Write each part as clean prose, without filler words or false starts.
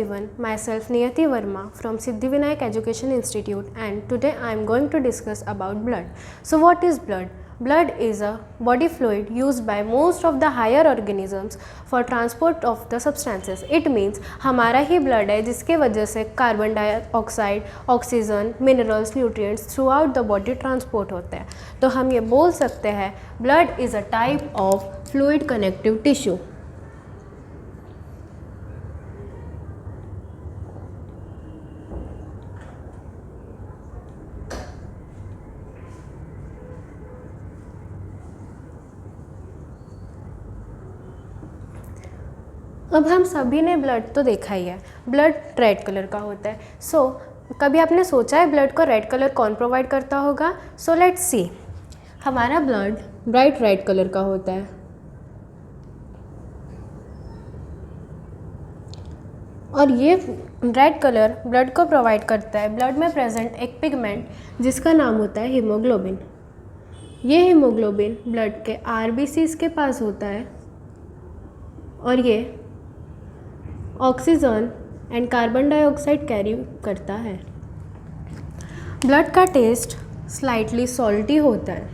everyone, myself Niyati Verma from Siddhivinayak Education Institute, and today I am going to discuss about blood. So what is blood? Blood is a body fluid used by most of the higher organisms for transport of the substances. It means हमारा ही blood है जिसके वजह से carbon dioxide, oxygen, minerals, nutrients through out the body transport होते हैं. तो हम ये बोल सकते हैं blood is a type of fluid connective tissue. अब हम सभी ने ब्लड तो देखा ही है. ब्लड रेड कलर का होता है. कभी आपने सोचा है ब्लड को रेड कलर कौन प्रोवाइड करता होगा? Let's see. हमारा ब्लड ब्राइट रेड कलर का होता है. और ये रेड कलर ब्लड को प्रोवाइड करता है ब्लड में प्रेजेंट एक पिगमेंट जिसका नाम होता है हीमोग्लोबिन. ये हीमोग्लोबिन ब्लड के आरबीसीज के पास होता है और ये oxygen and carbon dioxide carry करता है. ब्लड का टेस्ट स्लाइटली सॉल्टी होता है.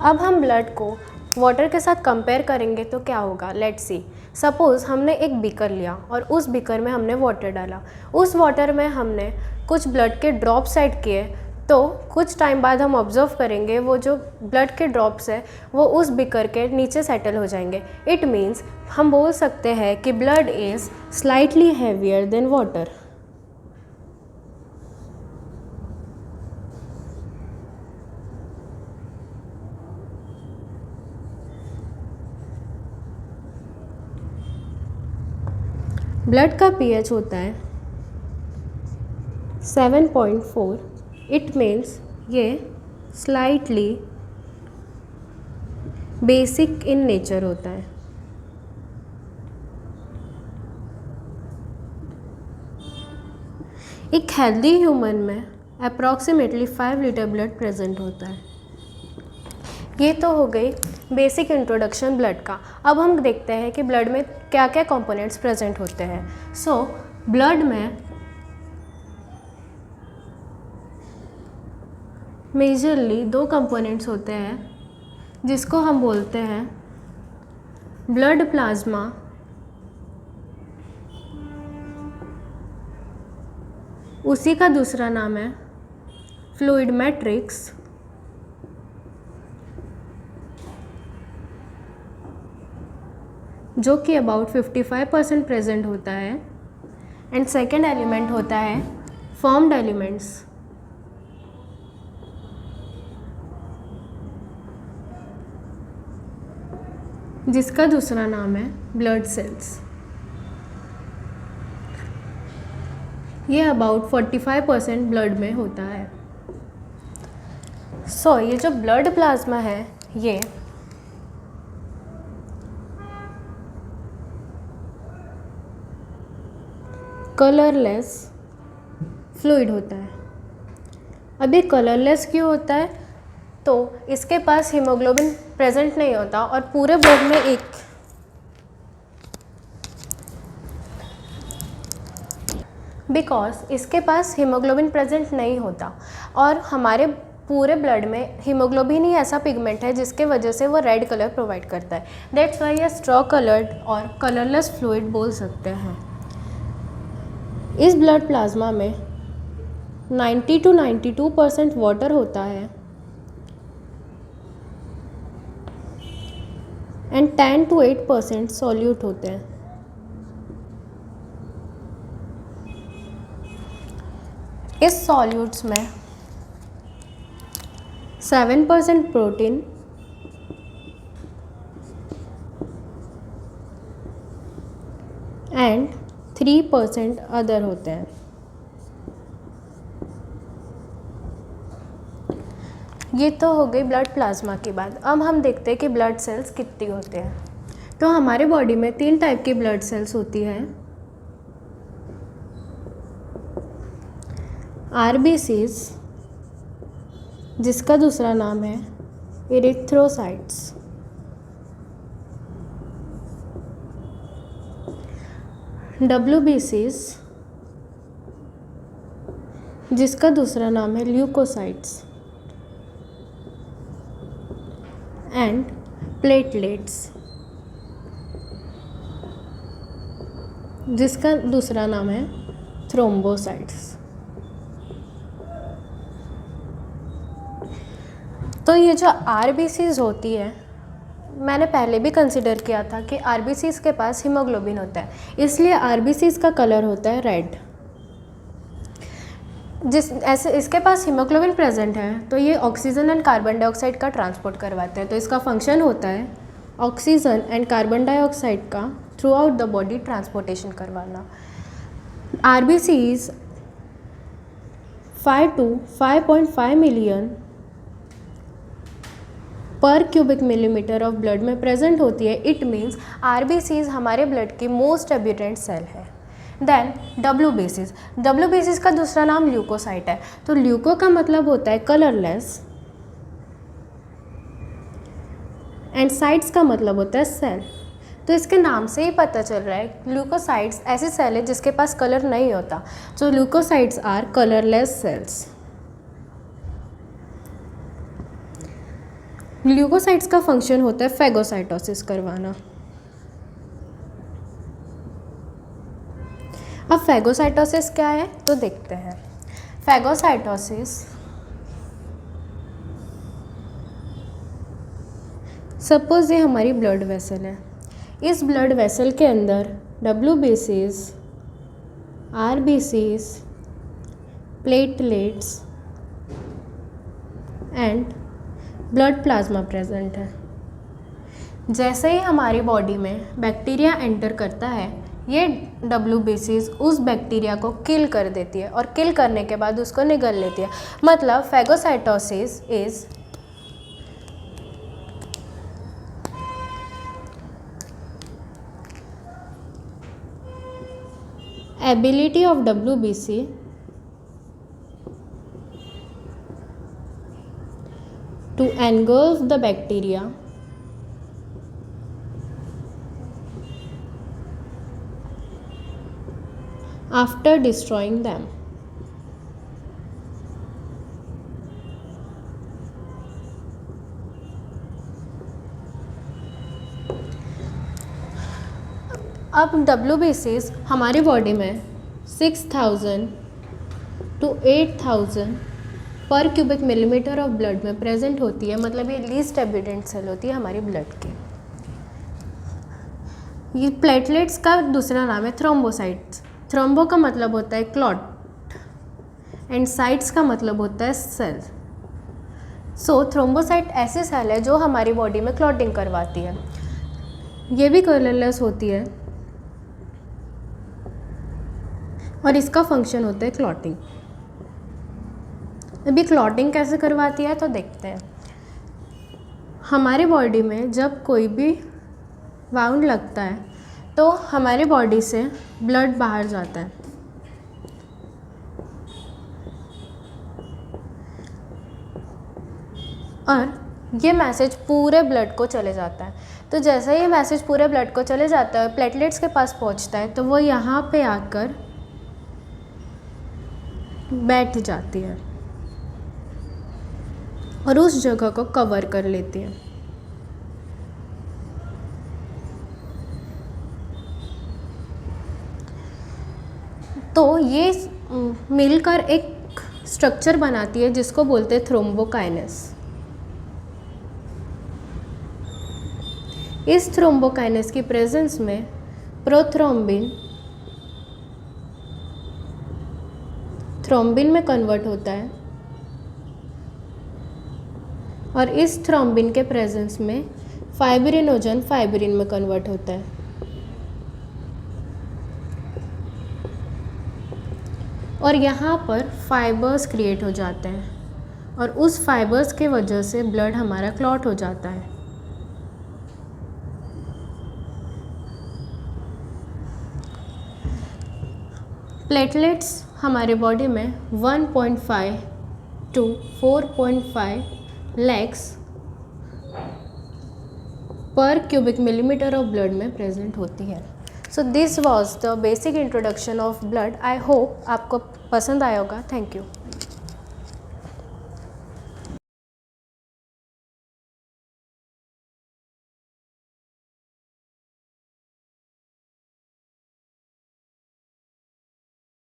अब हम ब्लड को वाटर के साथ कंपेयर करेंगे तो क्या होगा? Let's see. सपोज़ हमने एक बीकर लिया और उस बीकर में हमने वाटर डाला. उस वाटर में हमने कुछ ब्लड के ड्रॉप्स ऐड किए. तो कुछ टाइम बाद हम ऑब्जर्व करेंगे वो जो ब्लड के ड्रॉप्स है वो उस बीकर के नीचे सेटल हो जाएंगे. इट मीन्स हम बोल सकते हैं कि blood is slightly heavier than water. Blood का पीएच होता है 7.4. इट मीन्स ये स्लाइटली बेसिक इन नेचर होता है. एक हेल्दी ह्यूमन में अप्रॉक्सीमेटली 5 लीटर ब्लड प्रेजेंट होता है. ये तो हो गई बेसिक इंट्रोडक्शन ब्लड का. अब हम देखते हैं कि ब्लड में क्या क्या कंपोनेंट्स प्रेजेंट होते हैं. ब्लड में मेजरली 2 कंपोनेंट्स होते हैं जिसको हम बोलते हैं ब्लड प्लाज्मा उसी का दूसरा नाम है फ्लूइड मैट्रिक्स. जो कि अबाउट 55% प्रेजेंट होता है. एंड सेकेंड एलिमेंट होता है फॉर्म्ड एलिमेंट्स जिसका दूसरा नाम है ब्लड सेल्स. ये अबाउट 45% ब्लड में होता है. ये जो ब्लड प्लाज्मा है ये कलरलेस फ्लूइड होता है. अब ये कलरलेस क्यों होता है? तो इसके पास हीमोग्लोबिन प्रेजेंट नहीं होता और पूरे ब्लड में बिकॉज इसके पास हीमोग्लोबिन प्रेजेंट नहीं होता और हमारे पूरे ब्लड में हीमोग्लोबिन ही ऐसा पिगमेंट है जिसके वजह से वो रेड कलर प्रोवाइड करता है. दैट्स वाई ये स्ट्रॉ कलर्ड और कलरलेस फ्लूइड बोल सकते हैं. इस ब्लड प्लाज्मा में 90 to 92% वाटर होता है एंड 10 to 8% सॉल्यूट होते हैं. इस सॉल्यूट्स में 7% प्रोटीन एंड 3% अदर होते हैं. ये तो हो गई ब्लड प्लाज्मा की बात. अब हम देखते हैं कि ब्लड सेल्स कितनी होते हैं. तो हमारे बॉडी में 3 टाइप की ब्लड सेल्स होती हैं. आरबीसीज जिसका दूसरा नाम है इरिथ्रोसाइट्स। WBCs जिसका दूसरा नाम है ल्यूकोसाइट्स एंड प्लेटलेट्स जिसका दूसरा नाम है थ्रोम्बोसाइट्स। तो ये जो RBCs होती है, मैंने पहले भी कंसिडर किया था कि RBCs के पास हीमोग्लोबिन होता है, इसलिए RBCs का कलर होता है रेड। इसके पास हीमोग्लोबिन प्रेजेंट है तो ये ऑक्सीजन एंड कार्बन डाइऑक्साइड का ट्रांसपोर्ट करवाते हैं। तो इसका फंक्शन होता है ऑक्सीजन एंड कार्बन डाइऑक्साइड का through out the body transportation करवाना। RBCs 5 to 5.5 मिलियन पर क्यूबिक मिलीमीटर ऑफ ब्लड में प्रेजेंट होती है। इट मीन्स RBCs हमारे ब्लड की मोस्ट एब्यूटेंट सेल है। देन WBCs का दूसरा नाम ल्यूकोसाइट है। तो ल्यूको का मतलब होता है कलरलेस एंड साइट्स का मतलब होता है सेल। तो इसके नाम से ही पता चल रहा है ल्यूकोसाइट्स ऐसी सेल है जिसके पास कलर नहीं होता। So leucocytes are colourless cells. Leucocytes का फंक्शन होता है फैगोसाइटोसिस करवाना। अब फैगोसाइटोसिस क्या है तो देखते हैं। फैगोसाइटोसिस सपोज ये हमारी ब्लड वेसल है। इस ब्लड वेसल के अंदर WBCs, RBCs, platelets and blood plasma present है। जैसे ही हमारी बॉडी में बैक्टीरिया एंटर करता है, ये WBCs उस बैक्टीरिया को किल कर देती है और किल करने के बाद उसको निगल लेती है। मतलब phagocytosis is ability of WBC to engulf the bacteria after destroying them. अब WBCs हमारी बॉडी में 6000 to 8000 पर क्यूबिक मिलीमीटर ऑफ ब्लड में प्रेजेंट होती है। मतलब ये लीस्ट एब्यूटेंट सेल होती है हमारी ब्लड की। ये प्लेटलेट्स का दूसरा नाम है थ्रोम्बोसाइट्स। थ्रोम्बो का मतलब होता है क्लॉट एंड साइट्स का मतलब होता है सेल। सो थ्रोम्बोसाइट ऐसी सेल है जो हमारी बॉडी में क्लॉटिंग करवाती है। ये भी कलरलेस होती है और इसका फंक्शन होता है क्लॉटिंग। अभी क्लॉटिंग कैसे करवाती है तो देखते हैं। हमारी बॉडी में जब कोई भी वाउंड लगता है तो हमारी बॉडी से ब्लड बाहर जाता है और ये मैसेज पूरे ब्लड को चले जाता है। तो जैसे ही ये मैसेज पूरे ब्लड को चले जाता है, प्लेटलेट्स के पास पहुंचता है तो वो यहाँ पे आकर बैठ जाती है और उस जगह को कवर कर लेती है। तो ये मिलकर एक स्ट्रक्चर बनाती है जिसको बोलते हैं थ्रोम्बोकाइनेस। इस थ्रोम्बोकाइनेस की प्रेजेंस में प्रोथ्रोम्बिन थ्रोम्बिन में कन्वर्ट होता है और इस थ्रोम्बिन के प्रेजेंस में फाइब्रिनोजन फाइब्रिन में कन्वर्ट होता है। और यहाँ पर फाइबर्स क्रिएट हो जाते हैं और उस फाइबर्स के वजह से ब्लड हमारा क्लॉट हो जाता है। प्लेटलेट्स हमारे बॉडी में 1.5 to 4.5 lakhs पर क्यूबिक मिलीमीटर ऑफ ब्लड में प्रेजेंट होती है। So this was the basic introduction of blood. I hope आपको पसंद आया होगा। Thank you.